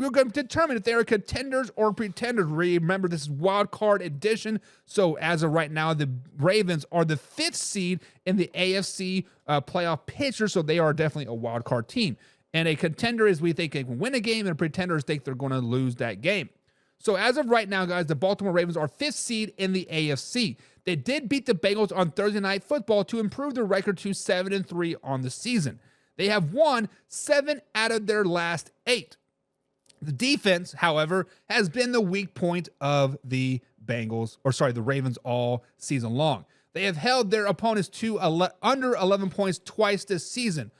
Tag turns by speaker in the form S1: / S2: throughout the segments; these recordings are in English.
S1: we're going to determine if they are contenders or pretenders. Remember, this is wild card edition. So as of right now, the Ravens are the 5th seed in the AFC playoff picture. So they are definitely a wild card team. And a contender is we think they can win a game, and pretenders think they're going to lose that game. So as of right now, guys, the Baltimore Ravens are 5th seed in the AFC. They did beat the Bengals on Thursday Night Football to improve their record to 7-3 on the season. They have won 7 out of their last 8. The defense, however, has been the weak point of the Ravens all season long. They have held their opponents to under 11 points twice this season.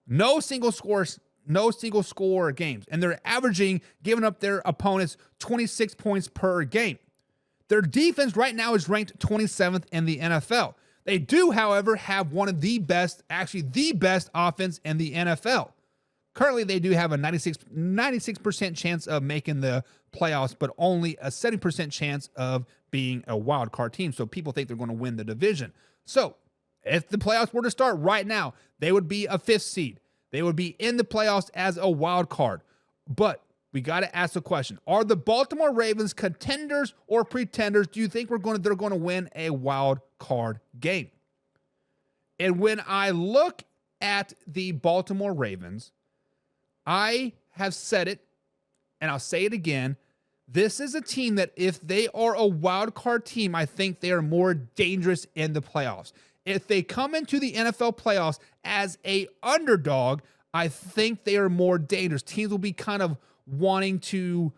S1: No single score games, and they're averaging, giving up their opponents 26 points per game. Their defense right now is ranked 27th in the NFL. They do, however, have one of the best, actually the best offense in the NFL. Currently, they do have a 96% chance of making the playoffs, but only a 70% chance of being a wild card team. So people think they're going to win the division. So if the playoffs were to start right now, they would be a 5th seed. They would be in the playoffs as a wild card. But we got to ask the question, are the Baltimore Ravens contenders or pretenders? Do you think they're going to win a wild card game? And when I look at the Baltimore Ravens, I have said it, and I'll say it again. This is a team that if they are a wild card team, I think they are more dangerous in the playoffs. If they come into the NFL playoffs as a underdog, I think they are more dangerous. Teams will be kind of wanting to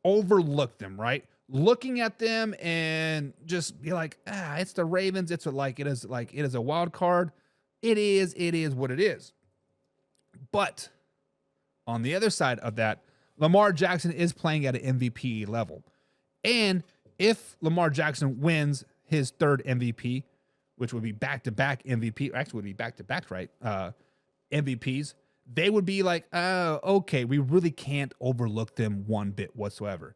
S1: overlook them, right? Looking at them and just be like, it's the Ravens. It is a wild card. It is what it is. But on the other side of that, Lamar Jackson is playing at an MVP level. And if Lamar Jackson wins his 3rd MVP, which would be back-to-back MVP, actually would be back-to-back, right? MVPs, they would be like, okay, we really can't overlook them one bit whatsoever.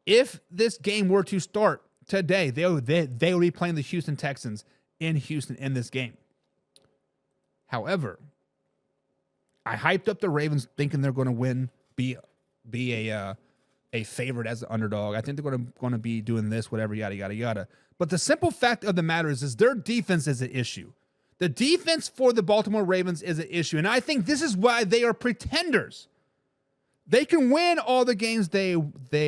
S1: If this game were to start today, they would be playing the Houston Texans in Houston in this game. However, I hyped up the Ravens thinking they're going to win, be a favorite as an underdog. I think they're going to be doing this, whatever, yada, yada, yada. But the simple fact of the matter is their defense is an issue. The defense for the Baltimore Ravens is an issue, and I think this is why they are pretenders. They can win all the games they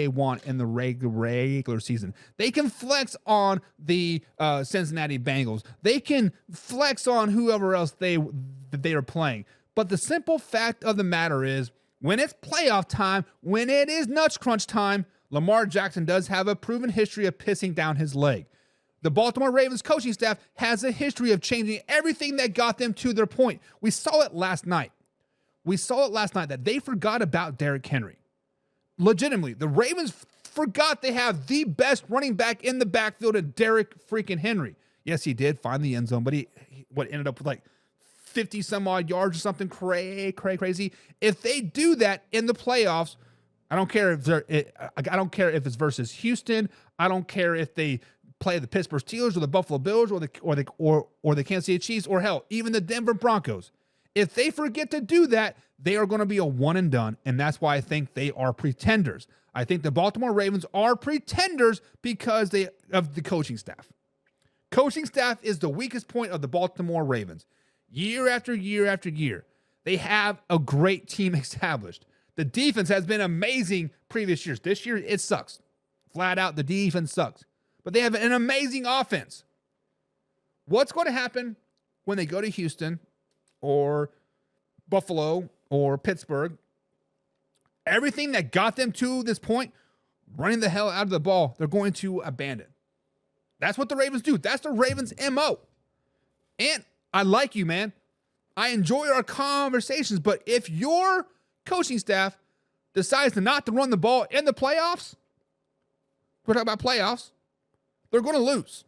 S1: want in the regular season. They can flex on the Cincinnati Bengals. They can flex on whoever else they are playing. But the simple fact of the matter is, when it's playoff time, when it is nuts crunch time, Lamar Jackson does have a proven history of pissing down his leg. The Baltimore Ravens coaching staff has a history of changing everything that got them to their point. We saw it last night. That they forgot about Derrick Henry. Legitimately, the Ravens forgot they have the best running back in the backfield of Derrick freaking Henry. Yes, he did find the end zone, but he ended up with like 50 some odd yards or something crazy. If they do that in the playoffs, I don't care if it's versus Houston. I don't care if they play the Pittsburgh Steelers or the Buffalo Bills or the Kansas City Chiefs, or hell, even the Denver Broncos. If they forget to do that, they are going to be a one and done, and that's why I think they are pretenders. I think the Baltimore Ravens are pretenders because of the coaching staff. Coaching staff is the weakest point of the Baltimore Ravens. Year after year after year, they have a great team established. The defense has been amazing previous years. This year, it sucks. Flat out, the defense sucks. But they have an amazing offense. What's going to happen when they go to Houston or Buffalo or Pittsburgh? Everything that got them to this point, running the hell out of the ball, they're going to abandon. That's what the Ravens do. That's the Ravens' MO. And I like you, man. I enjoy our conversations, but if your coaching staff decides not to run the ball in the playoffs, we're talking about playoffs, they're going to lose.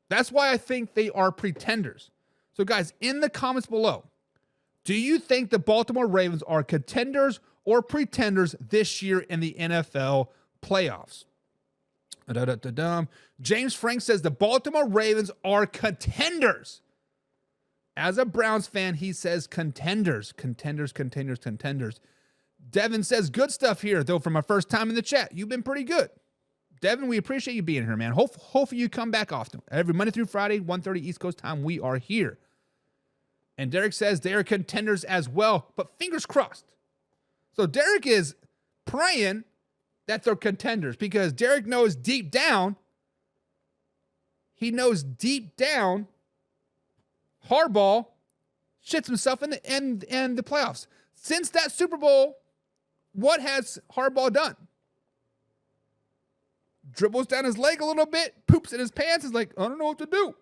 S1: That's why I think they are pretenders. So guys, in the comments below, do you think the Baltimore Ravens are contenders or pretenders this year in the NFL playoffs? James Frank says the Baltimore Ravens are contenders. As a Browns fan, he says contenders. Devin says, good stuff here, though, from our first time in the chat. You've been pretty good. Devin, we appreciate you being here, man. Hopefully you come back often. Every Monday through Friday, 1:30 East Coast time, we are here. And Derek says they are contenders as well, but fingers crossed. So Derek is praying that they're contenders because Derek knows deep down, Harbaugh shits himself in the playoffs. Since that Super Bowl, what has Harbaugh done? Dribbles down his leg a little bit, poops in his pants, is like, I don't know what to do.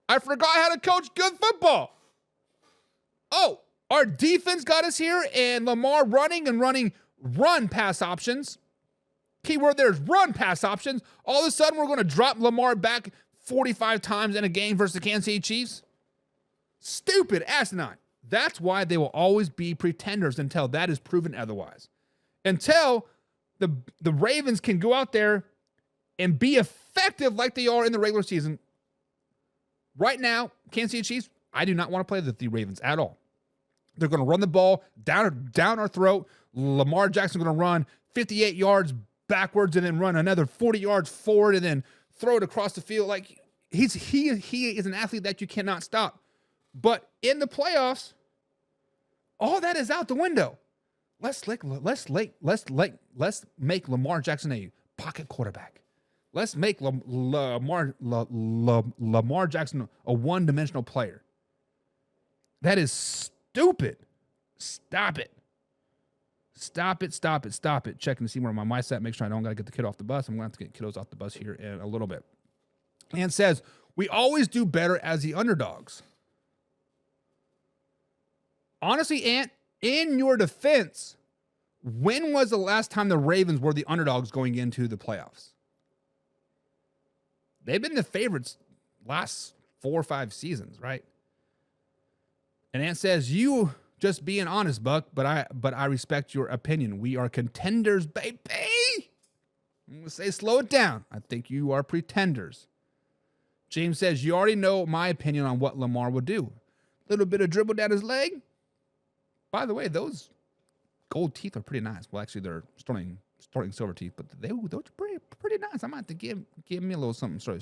S1: I forgot how to coach good football. Oh, our defense got us here, and Lamar run pass options. Keyword there is run pass options. All of a sudden, we're going to drop Lamar back 45 times in a game versus the Kansas City Chiefs. Stupid, asinine. That's why they will always be pretenders until that is proven otherwise. Until the Ravens can go out there and be effective like they are in the regular season. Right now, Kansas City Chiefs, I do not want to play the Ravens at all. They're going to run the ball down our throat. Lamar Jackson going to run 58 yards backwards and then run another 40 yards forward and then throw it across the field. Like he is an athlete that you cannot stop. But in the playoffs, all that is out the window. Let's make Lamar Jackson a pocket quarterback. Let's make Lamar Jackson a one-dimensional player. That is stupid. Stop it. Checking to see where my mic's at. Make sure I don't got to get the kid off the bus. I'm going to have to get kiddos off the bus here in a little bit. And says, we always do better as the underdogs. Honestly, Ant, in your defense, when was the last time the Ravens were the underdogs going into the playoffs? They've been the favorites last 4 or 5 seasons, right? And Ant says, you just being honest, Buck, but I respect your opinion. We are contenders, baby. I'm going to say slow it down. I think you are pretenders. James says, you already know my opinion on what Lamar will do. Little bit of dribble down his leg. By the way, those gold teeth are pretty nice. Well, actually, they're starting silver teeth, but those are pretty nice. I might have to give me a little something. Sorry.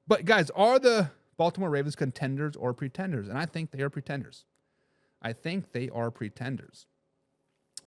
S1: But guys, are the Baltimore Ravens contenders or pretenders? And I think they are pretenders.